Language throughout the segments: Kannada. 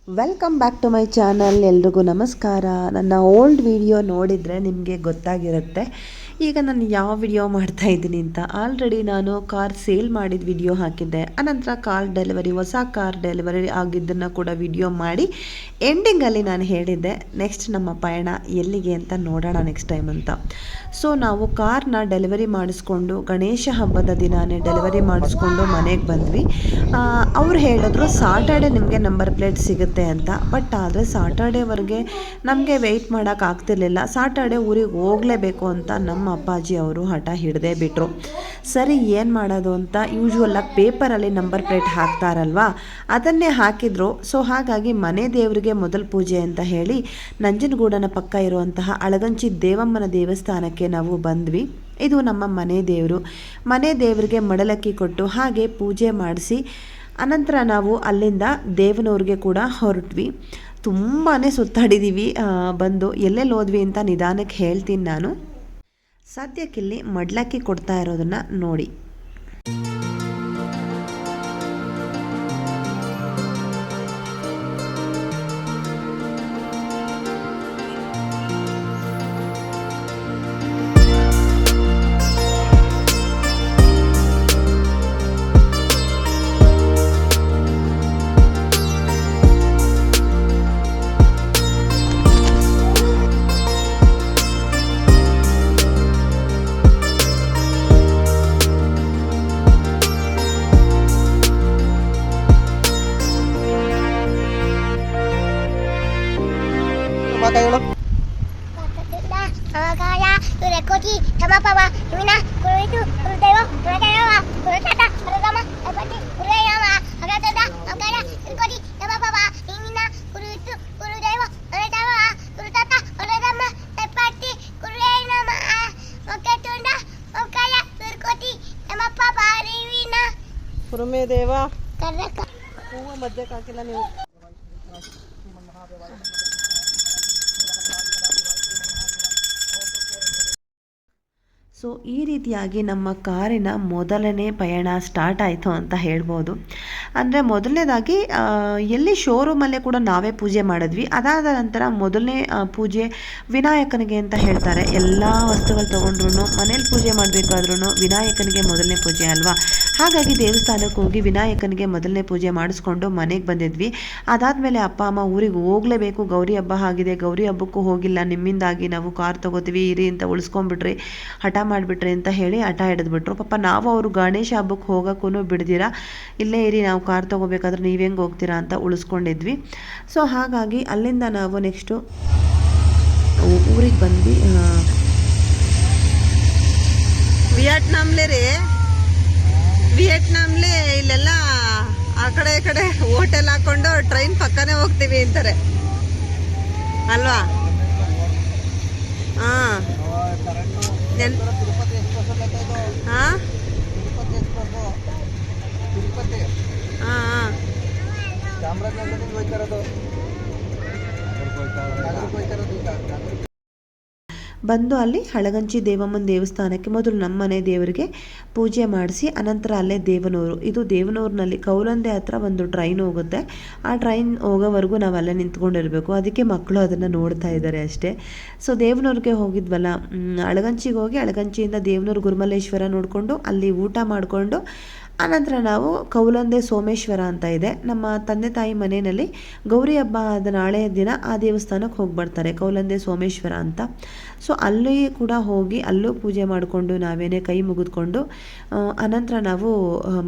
Welcome back to my channel. ಎಲ್ರಿಗೂ ನಮಸ್ಕಾರ. ನನ್ನ ಓಲ್ಡ್ ವಿಡಿಯೋ ನೋಡಿದರೆ ನಿಮಗೆ ಗೊತ್ತಾಗಿರುತ್ತೆ ಈಗ ನಾನು ಯಾವ ವಿಡಿಯೋ ಮಾಡ್ತಾ ಇದ್ದೀನಿ ಅಂತ. ಆಲ್ರೆಡಿ ನಾನು ಕಾರ್ ಸೇಲ್ ಮಾಡಿದ ವಿಡಿಯೋ ಹಾಕಿದ್ದೆ, ಅನಂತರ ಕಾರ್ ಡೆಲಿವರಿ, ಹೊಸ ಕಾರ್ ಡೆಲಿವರಿ ಆಗಿದ್ದನ್ನು ಕೂಡ ವಿಡಿಯೋ ಮಾಡಿ ಎಂಡಿಂಗಲ್ಲಿ ನಾನು ಹೇಳಿದ್ದೆ ನೆಕ್ಸ್ಟ್ ನಮ್ಮ ಪಯಣ ಎಲ್ಲಿಗೆ ಅಂತ ನೋಡೋಣ ನೆಕ್ಸ್ಟ್ ಟೈಮ್ ಅಂತ. ಸೊ ನಾವು ಕಾರ್ನ ಡೆಲಿವರಿ ಮಾಡಿಸ್ಕೊಂಡು ಗಣೇಶ ಹಬ್ಬದ ದಿನಾನೇ ಡೆಲಿವರಿ ಮಾಡಿಸ್ಕೊಂಡು ಮನೆಗೆ ಬಂದ್ವಿ. ಅವ್ರು ಹೇಳಿದ್ರು ಸಾಟರ್ಡೆ ನಿಮಗೆ ನಂಬರ್ ಪ್ಲೇಟ್ ಸಿಗುತ್ತೆ ಅಂತ. ಬಟ್ ಆದರೆ ಸಾಟರ್ಡೇವರೆಗೆ ನಮಗೆ ವೆಯ್ಟ್ ಮಾಡೋಕ್ಕಾಗ್ತಿರ್ಲಿಲ್ಲ. ಸಾಟರ್ಡೆ ಊರಿಗೆ ಹೋಗಲೇಬೇಕು ಅಂತ ನಮ್ಮ ಅಪ್ಪಾಜಿ ಅವರು ಹಠ ಹಿಡದೆ ಬಿಟ್ಟರು. ಸರಿ ಏನು ಮಾಡೋದು ಅಂತ ಯೂಶ್ವಲಾಗಿ ಪೇಪರಲ್ಲಿ ನಂಬರ್ ಪ್ಲೇಟ್ ಹಾಕ್ತಾರಲ್ವಾ, ಅದನ್ನೇ ಹಾಕಿದ್ರು. ಸೊ ಹಾಗಾಗಿ ಮನೆ ದೇವರಿಗೆ ಮೊದಲ ಪೂಜೆ ಅಂತ ಹೇಳಿ ನಂಜನಗೂಡನ ಪಕ್ಕ ಇರುವಂತಹ ಅಳಗಂಚಿ ದೇವಮ್ಮನ ದೇವಸ್ಥಾನಕ್ಕೆ ನಾವು ಬಂದ್ವಿ. ಇದು ನಮ್ಮ ಮನೆ ದೇವರು. ಮನೆ ದೇವರಿಗೆ ಮಡಲಕ್ಕಿ ಕೊಟ್ಟು ಹಾಗೆ ಪೂಜೆ ಮಾಡಿಸಿ ಅನಂತರ ನಾವು ಅಲ್ಲಿಂದ ದೇವನೂರಿಗೆ ಕೂಡ ಹೊರಟ್ವಿ. ತುಂಬಾ ಸುತ್ತಾಡಿದ್ದೀವಿ. ಬಂದು ಎಲ್ಲೆಲ್ಲಿ ಹೋದ್ವಿ ಅಂತ ನಿಧಾನಕ್ಕೆ ಹೇಳ್ತೀನಿ ನಾನು. ಸದ್ಯಕ್ಕಿಲ್ಲಿ ಮಡ್ಲಕ್ಕಿ ಕೊಡ್ತಾ ಇರೋದನ್ನು ನೋಡಿ. ದೇವ ಹೂವು ಮಧ್ಯಕ್ಕೆ ಹಾಕಿಲ್ಲ ನೀವು. ಸೊ ಈ ರೀತಿಯಾಗಿ ನಮ್ಮ ಕಾರಿನ ಮೊದಲನೇ ಪಯಣ ಸ್ಟಾರ್ಟ್ ಆಯಿತು ಅಂತ ಹೇಳ್ಬೋದು. ಅಂದರೆ ಮೊದಲನೇದಾಗಿ ಎಲ್ಲಿ ಶೋರೂಮಲ್ಲೇ ಕೂಡ ನಾವೇ ಪೂಜೆ ಮಾಡಿದ್ವಿ. ಅದಾದ ನಂತರ ಮೊದಲನೇ ಪೂಜೆ ವಿನಾಯಕನಿಗೆ ಅಂತ ಹೇಳ್ತಾರೆ. ಎಲ್ಲ ವಸ್ತುಗಳು ತೊಗೊಂಡ್ರು ಮನೇಲಿ ಪೂಜೆ ಮಾಡಬೇಕಾದ್ರೂ ವಿನಾಯಕನಿಗೆ ಮೊದಲನೇ ಪೂಜೆ ಅಲ್ವಾ. ಹಾಗಾಗಿ ದೇವಸ್ಥಾನಕ್ಕೆ ಹೋಗಿ ವಿನಾಯಕನಿಗೆ ಮೊದಲನೇ ಪೂಜೆ ಮಾಡಿಸ್ಕೊಂಡು ಮನೆಗೆ ಬಂದಿದ್ವಿ. ಅದಾದಮೇಲೆ ಅಪ್ಪ ಅಮ್ಮ ಊರಿಗೆ ಹೋಗಲೇಬೇಕು, ಗೌರಿ ಹಬ್ಬ ಆಗಿದೆ, ಗೌರಿ ಹಬ್ಬಕ್ಕೂ ಹೋಗಿಲ್ಲ, ನಿಮ್ಮಿಂದಾಗಿ ನಾವು ಕಾರ್ ತೊಗೋತೀವಿ ಇರಿ ಅಂತ ಉಳಿಸ್ಕೊಂಡ್ಬಿಟ್ರಿ, ಹಠ ಮಾಡಿಬಿಟ್ರಿ ಅಂತ ಹೇಳಿ ಹಠ ಹಿಡಿದ್ಬಿಟ್ರು. ಪಾಪ ನಾವು ಅವರು ಗಣೇಶ ಹಬ್ಬಕ್ಕೆ ಹೋಗೋಕ್ಕೂ ಬಿಡ್ದಿರಾ, ಇಲ್ಲೇ ಇರಿ ನಾವು ಕಾರ್ ತೊಗೋಬೇಕಾದ್ರೆ ನೀವು ಹೆಂಗೆ ಹೋಗ್ತೀರಾ ಅಂತ ಉಳಿಸ್ಕೊಂಡಿದ್ವಿ. ಸೊ ಹಾಗಾಗಿ ಅಲ್ಲಿಂದ ನಾವು ನೆಕ್ಸ್ಟು ಊರಿಗೆ ಬಂದ್ವಿ. ವಿಯೆಟ್ನಾಮ್ಲೇ ಇಲ್ಲೆಲ್ಲ ಆ ಕಡೆ ಈ ಕಡೆ ಹೋಟೆಲ್ ಹಾಕೊಂಡು ಟ್ರೈನ್ ಪಕ್ಕನೇ ಹೋಗ್ತೀವಿ ಅಂತಾರೆ ಅಲ್ವಾ. ಹಾಂ ಹಾಂ ಹಾಂ ಬಂದು ಅಲ್ಲಿ ಹಳಗಂಚಿ ದೇವಮ್ಮನ ದೇವಸ್ಥಾನಕ್ಕೆ ಮೊದಲು ನಮ್ಮ ಮನೆ ದೇವರಿಗೆ ಪೂಜೆ ಮಾಡಿಸಿ ಅನಂತರ ಅಲ್ಲೇ ದೇವನೂರು. ಇದು ದೇವನೂರಿನಲ್ಲಿ ಕೌಲಂದೆ ಹತ್ರ ಒಂದು ಟ್ರೈನ್ ಹೋಗುತ್ತೆ. ಆ ಟ್ರೈನ್ ಹೋಗೋವರೆಗೂ ನಾವು ಅಲ್ಲೇ ನಿಂತ್ಕೊಂಡಿರಬೇಕು. ಅದಕ್ಕೆ ಮಕ್ಕಳು ಅದನ್ನು ನೋಡ್ತಾ ಇದ್ದಾರೆ ಅಷ್ಟೇ. ಸೊ ದೇವನೂರಿಗೆ ಹೋಗಿದ್ವಲ್ಲ, ಅಳಗಂಚಿಗೆ ಹೋಗಿ ಅಳಗಂಚಿಯಿಂದ ದೇವನೂರು ಗುರುಮಲ್ಲೇಶ್ವರ ನೋಡಿಕೊಂಡು ಅಲ್ಲಿ ಊಟ ಮಾಡಿಕೊಂಡು ಆನಂತರ ನಾವು ಕೌಲಂದೆ ಸೋಮೇಶ್ವರ ಅಂತ ಇದೆ ನಮ್ಮ ತಂದೆ ತಾಯಿ ಮನೆಯಲ್ಲಿ ಗೌರಿ ಹಬ್ಬ ಆದ ನಾಳೆ ದಿನ ಆ ದೇವಸ್ಥಾನಕ್ಕೆ ಹೋಗಿ ಬರ್ತಾರೆ, ಕೌಲಂದೆ ಸೋಮೇಶ್ವರ ಅಂತ. ಸೊ ಅಲ್ಲಿ ಕೂಡ ಹೋಗಿ ಅಲ್ಲೂ ಪೂಜೆ ಮಾಡಿಕೊಂಡು ನಾವೇನೇ ಕೈ ಮುಗಿದ್ಕೊಂಡು ಅನಂತರ ನಾವು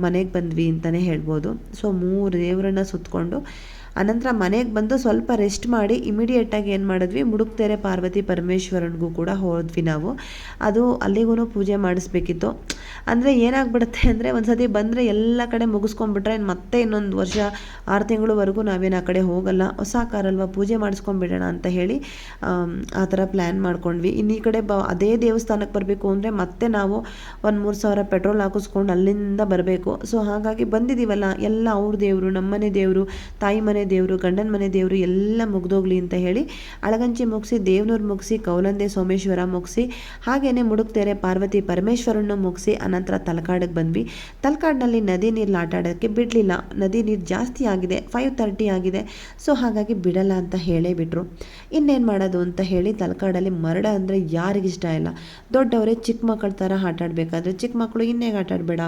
ಮನೆಗೆ ಬಂದ್ವಿ ಅಂತಲೇ ಹೇಳ್ಬೋದು. ಸೊ 3 ದೇವರನ್ನ ಸುತ್ತಕೊಂಡು ಅನಂತರ ಮನೆಗೆ ಬಂದು ಸ್ವಲ್ಪ ರೆಸ್ಟ್ ಮಾಡಿ ಇಮಿಡಿಯೇಟಾಗಿ ಏನು ಮಾಡಿದ್ವಿ, ಮುಡುಕ್ತೆರೆ ಪಾರ್ವತಿ ಪರಮೇಶ್ವರನಿಗೂ ಕೂಡ ಹೋದ್ವಿ ನಾವು. ಅದು ಅಲ್ಲಿಗೂ ಪೂಜೆ ಮಾಡಿಸ್ಬೇಕಿತ್ತು. ಅಂದರೆ ಏನಾಗ್ಬಿಡುತ್ತೆ ಅಂದರೆ ಒಂದು ಸತಿ ಬಂದರೆ ಎಲ್ಲ ಕಡೆ ಮುಗಿಸ್ಕೊಂಡ್ಬಿಟ್ರೆ ಮತ್ತೆ ಇನ್ನೊಂದು ವರ್ಷ 6 ತಿಂಗಳವರೆಗೂ ನಾವೇನು ಆ ಕಡೆ ಹೋಗಲ್ಲ, ಹೊಸ ಕಾರಲ್ವ ಪೂಜೆ ಮಾಡಿಸ್ಕೊಂಡ್ಬಿಡೋಣ ಅಂತ ಹೇಳಿ ಆ ಥರ ಪ್ಲ್ಯಾನ್ ಮಾಡ್ಕೊಂಡ್ವಿ. ಇನ್ನು ಈ ಕಡೆ ಅದೇ ದೇವಸ್ಥಾನಕ್ಕೆ ಬರಬೇಕು ಅಂದರೆ ಮತ್ತೆ ನಾವು ಒಂದು 3,000 ಪೆಟ್ರೋಲ್ ಹಾಕಿಸ್ಕೊಂಡು ಅಲ್ಲಿಂದ ಬರಬೇಕು. ಸೊ ಹಾಗಾಗಿ ಬಂದಿದ್ದೀವಲ್ಲ, ಎಲ್ಲ ಅವ್ರ ದೇವರು, ನಮ್ಮನೆ ದೇವರು, ತಾಯಿ ಮನೆ ದೇವರು, ಗಂಡನ ಮನೆ ದೇವರು ಎಲ್ಲ ಮುಗ್ದೋಗ್ಲಿ ಅಂತ ಹೇಳಿ ಅಳಗಂಚಿ ಮುಗಿಸಿ, ದೇವನೂರು ಮುಗಿಸಿ, ಕೌಲಂದೆ ಸೋಮೇಶ್ವರ ಮುಗಿಸಿ, ಹಾಗೆಯೇ ಮುಡುಕ್ತೆರೆ ಪಾರ್ವತಿ ಪರಮೇಶ್ವರನ್ನು ಮುಗಿಸಿ ಅನಂತರ ತಲಕಾಡಿಗೆ ಬಂದ್ವಿ. ತಲಕಾಡಿನಲ್ಲಿ ನದಿ ನೀರಲ್ಲಿ ಆಟ ಆಡೋಕ್ಕೆ ಬಿಡಲಿಲ್ಲ. ನದಿ ನೀರು ಜಾಸ್ತಿ ಆಗಿದೆ, 5:30 ಆಗಿದೆ. ಸೊ ಹಾಗಾಗಿ ಬಿಡಲ್ಲ ಅಂತ ಹೇಳೇ ಬಿಟ್ರು. ಇನ್ನೇನು ಮಾಡೋದು ಅಂತ ಹೇಳಿ ತಲಕಾಡಲ್ಲಿ ಮರಡ ಅಂದರೆ ಯಾರಿಗಿಷ್ಟ ಇಲ್ಲ. ದೊಡ್ಡವರೇ ಚಿಕ್ಕ ಮಕ್ಕಳ ಥರ ಆಟ ಆಡಬೇಕಾದ್ರೆ ಚಿಕ್ಕ ಮಕ್ಕಳು ಇನ್ನೇಗೆ ಆಟ ಆಡಬೇಡ.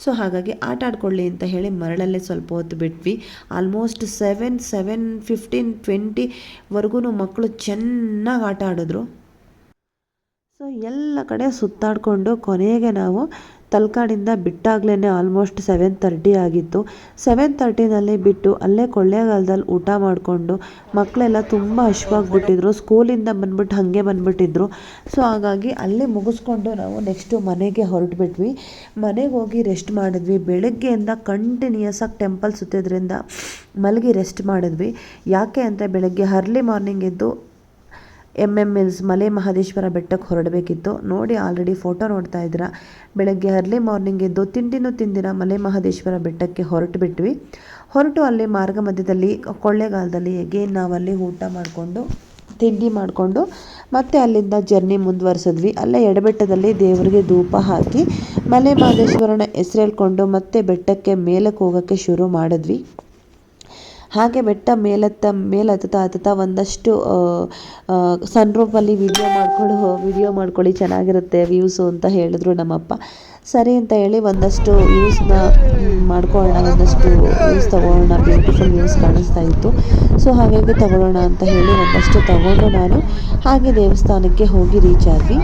ಸೊ ಹಾಗಾಗಿ ಆಟ ಆಡ್ಕೊಳ್ಳಿ ಅಂತ ಹೇಳಿ ಮರಳಲ್ಲೇ ಸ್ವಲ್ಪ ಹೊತ್ತು ಬಿಟ್ವಿ. ಆಲ್ಮೋಸ್ಟ್ 7:15, 20ವರೆಗೂ ಮಕ್ಕಳು ಚೆನ್ನಾಗಿ ಆಟ ಆಡಿದ್ರು. ಸೊ ಎಲ್ಲ ಕಡೆ ಸುತ್ತಾಡಿಕೊಂಡು ಕೊನೆಗೆ ನಾವು ತಲಕಾಡಿಂದ ಬಿಟ್ಟಾಗ್ಲೇ ಆಲ್ಮೋಸ್ಟ್ 7:30 ಆಗಿತ್ತು. 7:30ನಲ್ಲಿ ಬಿಟ್ಟು ಅಲ್ಲೇ ಕೊಳ್ಳೇಗಾಲದಲ್ಲಿ ಊಟ ಮಾಡಿಕೊಂಡು ಮಕ್ಕಳೆಲ್ಲ ತುಂಬ ಹಶ್ವಾಗಿಬಿಟ್ಟಿದ್ರು. ಸ್ಕೂಲಿಂದ ಬಂದ್ಬಿಟ್ಟು ಹಾಗೆ ಬಂದುಬಿಟ್ಟಿದ್ರು. ಸೊ ಹಾಗಾಗಿ ಅಲ್ಲೇ ಮುಗಿಸ್ಕೊಂಡು ನಾವು ನೆಕ್ಸ್ಟು ಮನೆಗೆ ಹೊರಟುಬಿಟ್ವಿ. ಮನೆಗೆ ಹೋಗಿ ರೆಸ್ಟ್ ಮಾಡಿದ್ವಿ. ಬೆಳಗ್ಗೆಯಿಂದ ಕಂಟಿನ್ಯೂಸ್ ಆಗಿ ಟೆಂಪಲ್ ಸುತ್ತಿದ್ರಿಂದ ಮಲಗಿ ರೆಸ್ಟ್ ಮಾಡಿದ್ವಿ. ಯಾಕೆ ಅಂದರೆ ಬೆಳಗ್ಗೆ ಅರ್ಲಿ ಮಾರ್ನಿಂಗ್ ಎದ್ದು MMLs ಮಲೆ ಮಹದೇಶ್ವರ ಬೆಟ್ಟಕ್ಕೆ ಹೊರಡಬೇಕಿತ್ತು. ನೋಡಿ ಆಲ್ರೆಡಿ ಫೋಟೋ ನೋಡ್ತಾ ಇದ್ದೀರಾ. ಬೆಳಗ್ಗೆ ಅರ್ಲಿ ಮಾರ್ನಿಂಗ್ ಎದ್ದು ತಿಂಡಿನೂ ತಿಂದಿರ ಮಲೆ ಮಹದೇಶ್ವರ ಬೆಟ್ಟಕ್ಕೆ ಹೊರಟು ಅಲ್ಲಿ ಮಾರ್ಗ ಮಧ್ಯದಲ್ಲಿ ಕೊಳ್ಳೇಗಾಲದಲ್ಲಿ ಎಗೇನ್ ನಾವಲ್ಲಿ ಊಟ ಮಾಡಿಕೊಂಡು ತಿಂಡಿ ಮಾಡಿಕೊಂಡು ಮತ್ತೆ ಅಲ್ಲಿಂದ ಜರ್ನಿ ಮುಂದುವರಿಸಿದ್ವಿ. ಅಲ್ಲೇ ಎಡಬೆಟ್ಟದಲ್ಲಿ ದೇವರಿಗೆ ಧೂಪ ಹಾಕಿ ಮಲೆ ಮಹದೇಶ್ವರನ ಹೆಸರೇಳ್ಕೊಂಡು ಮತ್ತೆ ಬೆಟ್ಟಕ್ಕೆ ಮೇಲಕ್ಕೆ ಹೋಗೋಕ್ಕೆ ಶುರು ಮಾಡಿದ್ವಿ. ಹಾಗೆ ಬೆಟ್ಟ ಮೇಲತ್ತಾ ಒಂದಷ್ಟು ಸನ್ರೂಫಲ್ಲಿ ವಿಡಿಯೋ ಮಾಡ್ಕೊಳ್ಳಿ ಚೆನ್ನಾಗಿರುತ್ತೆ ವ್ಯೂಸು ಅಂತ ಹೇಳಿದ್ರು ನಮ್ಮಪ್ಪ. ಸರಿ ಅಂತ ಹೇಳಿ ಒಂದಷ್ಟು ವ್ಯೂಸ್ನ ಮಾಡ್ಕೊಳ್ಳೋಣ, ಒಂದಷ್ಟು ವ್ಯೂಸ್ ತೊಗೊಳ್ಳೋಣ, ಬ್ಯೂಟಿಫುಲ್ ವ್ಯೂಸ್ ಕಾಣಿಸ್ತಾ ಇತ್ತು. ಸೊ ಹಾಗಾಗಿ ತಗೊಳ್ಳೋಣ ಅಂತ ಹೇಳಿ ಒಂದಷ್ಟು ತಗೊಂಡು ನಾನು ಹಾಗೆ ದೇವಸ್ಥಾನಕ್ಕೆ ಹೋಗಿ ರೀಚ್ ಆದ್ವಿ.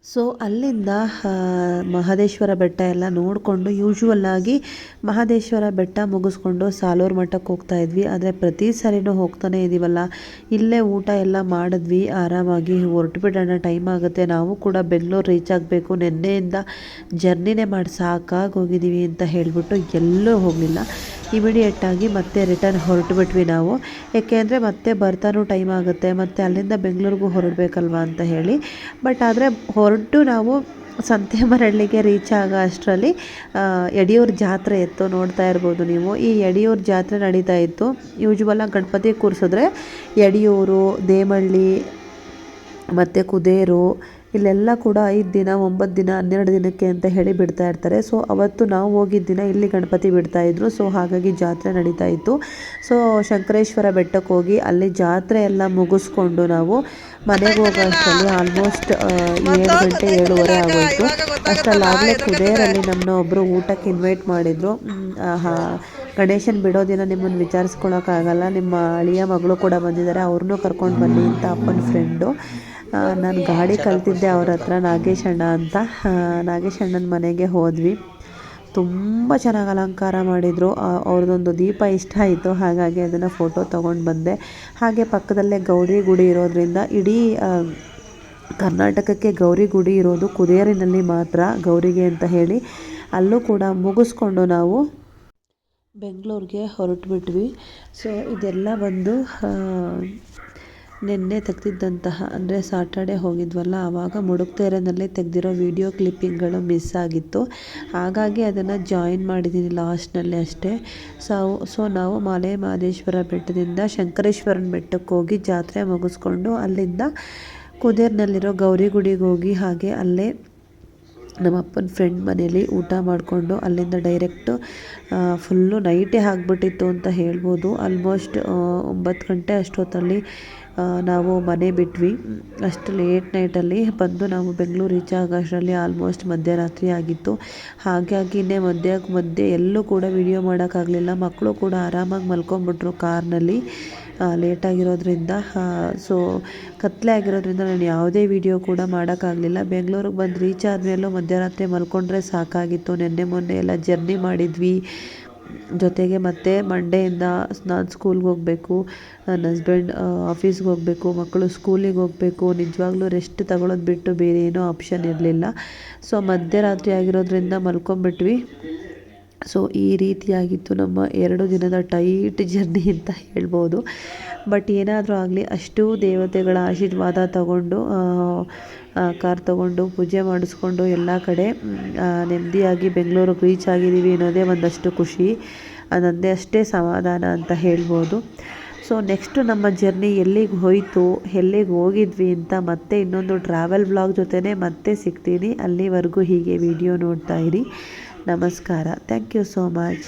ಸೊ ಅಲ್ಲಿಂದ ಮಹದೇಶ್ವರ ಬೆಟ್ಟ ಎಲ್ಲ ನೋಡಿಕೊಂಡು ಯೂಶ್ವಲ್ಲಾಗಿ ಮಹದೇಶ್ವರ ಬೆಟ್ಟ ಮುಗಿಸ್ಕೊಂಡು ಸಾಲೂರು ಮಠಕ್ಕೆ ಹೋಗ್ತಾ ಇದ್ವಿ. ಆದರೆ ಪ್ರತಿ ಸರಿನೂ ಹೋಗ್ತಾನೆ ಇದ್ದೀವಲ್ಲ, ಇಲ್ಲೇ ಊಟ ಎಲ್ಲ ಮಾಡಿದ್ವಿ, ಆರಾಮಾಗಿ ಹೊರಟುಬಿಡೋಣ, ಟೈಮ್ ಆಗುತ್ತೆ, ನಾವು ಕೂಡ ಬೆಂಗಳೂರು ರೀಚ್ ಆಗಬೇಕು, ನಿನ್ನೆಯಿಂದ ಜರ್ನಿನೇ ಮಾಡಿ ಸಾಕಾಗಿ ಹೋಗಿದ್ದೀವಿ ಅಂತ ಹೇಳಿಬಿಟ್ಟು ಎಲ್ಲೂ ಹೋಗಲಿಲ್ಲ. ಇಮಿಡಿಯೇಟಾಗಿ ಮತ್ತೆ ರಿಟರ್ನ್ ಹೊರಟುಬಿಟ್ವಿ ನಾವು. ಏಕೆಂದರೆ ಮತ್ತೆ ಬರ್ತಾನೂ ಟೈಮ್ ಆಗುತ್ತೆ, ಮತ್ತು ಅಲ್ಲಿಂದ ಬೆಂಗಳೂರಿಗೂ ಹೊರಡಬೇಕಲ್ವ ಅಂತ ಹೇಳಿ. ಬಟ್ ಆದರೆ ಹೊರಟು ನಾವು ಸಂತೆಮರಳ್ಳಿಗೆ ರೀಚ್ ಆಗೋ ಅಷ್ಟರಲ್ಲಿ ಯಡಿಯೂರು ಜಾತ್ರೆ ಇತ್ತು. ನೋಡ್ತಾ ಇರ್ಬೋದು ನೀವು, ಈ ಯಡಿಯೂರು ಜಾತ್ರೆ ನಡೀತಾ ಇತ್ತು. ಯೂಶ್ವಲಾಗಿ ಗಣಪತಿ ಕೂರಿಸಿದ್ರೆ ಯಡಿಯೂರು, ದೇಮಳ್ಳಿ ಮತ್ತು ಕುದೇರು ಇಲ್ಲೆಲ್ಲ ಕೂಡ 5 ದಿನ, 9 ದಿನ, 12 ದಿನಕ್ಕೆ ಅಂತ ಹೇಳಿ ಬಿಡ್ತಾ ಇರ್ತಾರೆ. ಸೊ ಅವತ್ತು ನಾವು ಹೋಗಿದ್ದ ದಿನ ಇಲ್ಲಿ ಗಣಪತಿ ಬಿಡ್ತಾಯಿದ್ರು. ಸೊ ಹಾಗಾಗಿ ಜಾತ್ರೆ ನಡೀತಾ ಇತ್ತು. ಸೊ ಶಂಕರೇಶ್ವರ ಬೆಟ್ಟಕ್ಕೆ ಹೋಗಿ ಅಲ್ಲಿ ಜಾತ್ರೆ ಎಲ್ಲ ಮುಗಿಸ್ಕೊಂಡು ನಾವು ಮನೆಗೆ ಹೋಗೋ ಅಷ್ಟರಲ್ಲಿ ಆಲ್ಮೋಸ್ಟ್ 7 ಗಂಟೆ 7:30 ಆಗೋಯಿತು. ಅಷ್ಟರಲ್ಲಾಗಲೇ ಕುದೇರಲ್ಲಿ ನಮ್ಮನ್ನ ಒಬ್ಬರು ಊಟಕ್ಕೆ ಇನ್ವೈಟ್ ಮಾಡಿದರು. ಗಣೇಶನ ಬಿಡೋ ದಿನ ನಿಮ್ಮನ್ನು ವಿಚಾರಿಸ್ಕೊಳಕ್ಕಾಗಲ್ಲ, ನಿಮ್ಮ ಅಳಿಯ ಮಗಳು ಕೂಡ ಬಂದಿದ್ದಾರೆ, ಅವ್ರನ್ನೂ ಕರ್ಕೊಂಡು ಬನ್ನಿ ಅಂತ ಅಪ್ಪನ ಫ್ರೆಂಡು. ನಾನು ಗಾಡಿ ಕಲ್ತಿದ್ದೆ ಅವ್ರ ಹತ್ರ, ನಾಗೇಶ್ ಅಣ್ಣ ಅಂತ. ನಾಗೇಶ್ ಅಣ್ಣನ ಮನೆಗೆ ಹೋದ್ವಿ. ತುಂಬ ಚೆನ್ನಾಗಿ ಅಲಂಕಾರ ಮಾಡಿದರು. ಅವ್ರದ್ದೊಂದು ದೀಪ ಇಷ್ಟ ಆಯಿತು, ಹಾಗಾಗಿ ಅದನ್ನು ಫೋಟೋ ತೊಗೊಂಡು ಬಂದೆ. ಹಾಗೆ ಪಕ್ಕದಲ್ಲೇ ಗೌರಿ ಗುಡಿ ಇರೋದ್ರಿಂದ ಇಡೀ ಕರ್ನಾಟಕಕ್ಕೆ ಗೌರಿ ಗುಡಿ ಇರೋದು ಕುದೇರಿನಲ್ಲಿ ಮಾತ್ರ, ಗೌರಿಗೆ ಅಂತ ಹೇಳಿ. ಅಲ್ಲೂ ಕೂಡ ಮುಗಿಸ್ಕೊಂಡು ನಾವು ಬೆಂಗಳೂರಿಗೆ ಹೊರಟುಬಿಟ್ವಿ. ಸೊ ಇದೆಲ್ಲ ಬಂದು ನಿನ್ನೆ ತೆಗೆದಿದ್ದಂತಹ, ಅಂದರೆ ಸಾಟರ್ಡೆ ಹೋಗಿದ್ವಲ್ಲ ಆವಾಗ ಮುಡುಕ್ತೆರೆನಲ್ಲಿ ತೆಗೆದಿರೋ ವಿಡಿಯೋ ಕ್ಲಿಪ್ಪಿಂಗ್ಗಳು ಮಿಸ್ ಆಗಿತ್ತು. ಹಾಗಾಗಿ ಅದನ್ನು ಜಾಯಿನ್ ಮಾಡಿದ್ದೀನಿ ಲಾಸ್ಟ್ನಲ್ಲಿ ಅಷ್ಟೇ. ಸೊ ನಾವು ಮಲೆ ಮಹದೇಶ್ವರ ಬೆಟ್ಟದಿಂದ ಶಂಕರೇಶ್ವರನ ಬೆಟ್ಟಕ್ಕೆ ಹೋಗಿ ಜಾತ್ರೆ ಮುಗಿಸ್ಕೊಂಡು ಅಲ್ಲಿಂದ ಕುದೇರ್ನಲ್ಲಿರೋ ಗೌರಿ ಗುಡಿಗೆ ಹೋಗಿ ಹಾಗೆ ಅಲ್ಲೇ ನಮ್ಮ ಅಪ್ಪನ ಫ್ರೆಂಡ್ ಮನೇಲಿ ಊಟ ಮಾಡಿಕೊಂಡು ಅಲ್ಲಿಂದ ಡೈರೆಕ್ಟು ಫುಲ್ಲು ನೈಟೇ ಆಗಿಬಿಟ್ಟಿತ್ತು ಅಂತ ಹೇಳ್ಬೋದು. ಆಲ್ಮೋಸ್ಟ್ 9 ಗಂಟೆ ಅಷ್ಟೊತ್ತಲ್ಲಿ ನಾವು ಮನೆ ಬಿಟ್ವಿ. ಅಷ್ಟು ಲೇಟ್ ನೈಟಲ್ಲಿ ಬಂದು ನಾವು ಬೆಂಗಳೂರು ರೀಚ್ ಆಗೋಷ್ಟರಲ್ಲಿ ಆಲ್ಮೋಸ್ಟ್ ಮಧ್ಯರಾತ್ರಿ ಆಗಿತ್ತು. ಹಾಗಾಗಿನೇ ಮಧ್ಯೆ ಎಲ್ಲೂ ಕೂಡ ವಿಡಿಯೋ ಮಾಡೋಕ್ಕಾಗಲಿಲ್ಲ. ಮಕ್ಕಳು ಕೂಡ ಆರಾಮಾಗಿ ಮಲ್ಕೊಂಡ್ಬಿಟ್ರು ಕಾರ್ನಲ್ಲಿ ಲೇಟಾಗಿರೋದ್ರಿಂದ. ಸೊ ಕತ್ತಲೆ ಆಗಿರೋದ್ರಿಂದ ನಾನು ಯಾವುದೇ ವಿಡಿಯೋ ಕೂಡ ಮಾಡೋಕ್ಕಾಗಲಿಲ್ಲ. ಬೆಂಗಳೂರಿಗೆ ಬಂದು ರೀಚ್ ಆದಮೇಲೂ ಮಧ್ಯರಾತ್ರಿ ಮಲ್ಕೊಂಡ್ರೆ ಸಾಕಾಗಿತ್ತು. ಮೊನ್ನೆ ಎಲ್ಲ ಜರ್ನಿ ಮಾಡಿದ್ವಿ. ಜೊತೆಗೆ ಮತ್ತೆ ಮಂಡೆಯಿಂದ ನಾನು ಸ್ಕೂಲ್ಗೆ ಹೋಗಬೇಕು, ನನ್ನ ಹಸ್ಬೆಂಡ್ ಆಫೀಸ್ಗೆ ಹೋಗಬೇಕು, ಮಕ್ಕಳು ಸ್ಕೂಲಿಗೆ ಹೋಗಬೇಕು. ನಿಜವಾಗ್ಲೂ ರೆಸ್ಟ್ ತಗೊಳ್ಳೋದು ಬಿಟ್ಟು ಬೇರೆ ಏನೋ ಆಪ್ಷನ್ ಇರಲಿಲ್ಲ. ಸೊ ಮಧ್ಯರಾತ್ರಿ ಆಗಿರೋದ್ರಿಂದ ಮಲ್ಕೊಂಬಿಟ್ವಿ. ಸೊ ಈ ರೀತಿಯಾಗಿತ್ತು ನಮ್ಮ 2 ದಿನದ ಟೈಟ್ ಜರ್ನಿ ಅಂತ ಹೇಳ್ಬೋದು. ಬಟ್ ಏನಾದರೂ ಆಗಲಿ ಅಷ್ಟು ದೇವತೆಗಳ ಆಶೀರ್ವಾದ ತಗೊಂಡು ಕಾರ್ ತಗೊಂಡು ಪೂಜೆ ಮಾಡಿಸ್ಕೊಂಡು ಎಲ್ಲ ಕಡೆ ನೆಮ್ಮದಿಯಾಗಿ ಬೆಂಗಳೂರಿಗೆ ರೀಚ್ ಆಗಿದ್ದೀವಿ ಅನ್ನೋದೇ ಒಂದಷ್ಟು ಖುಷಿ, ಅದೊಂದೇ ಅಷ್ಟೇ ಸಮಾಧಾನ ಅಂತ ಹೇಳ್ಬೋದು. ಸೊ ನೆಕ್ಸ್ಟು ನಮ್ಮ ಜರ್ನಿ ಎಲ್ಲಿಗೆ ಹೋಯಿತು, ಎಲ್ಲಿಗೆ ಹೋಗಿದ್ವಿ ಅಂತ ಮತ್ತೆ ಇನ್ನೊಂದು ಟ್ರಾವೆಲ್ ವ್ಲಾಗ್ ಜೊತೆನೇ ಮತ್ತೆ ಸಿಗ್ತೀನಿ. ಅಲ್ಲಿವರೆಗೂ ಹೀಗೆ ವಿಡಿಯೋ ನೋಡ್ತಾ ಇರಿ. ನಮಸ್ಕಾರ. Thank you so much.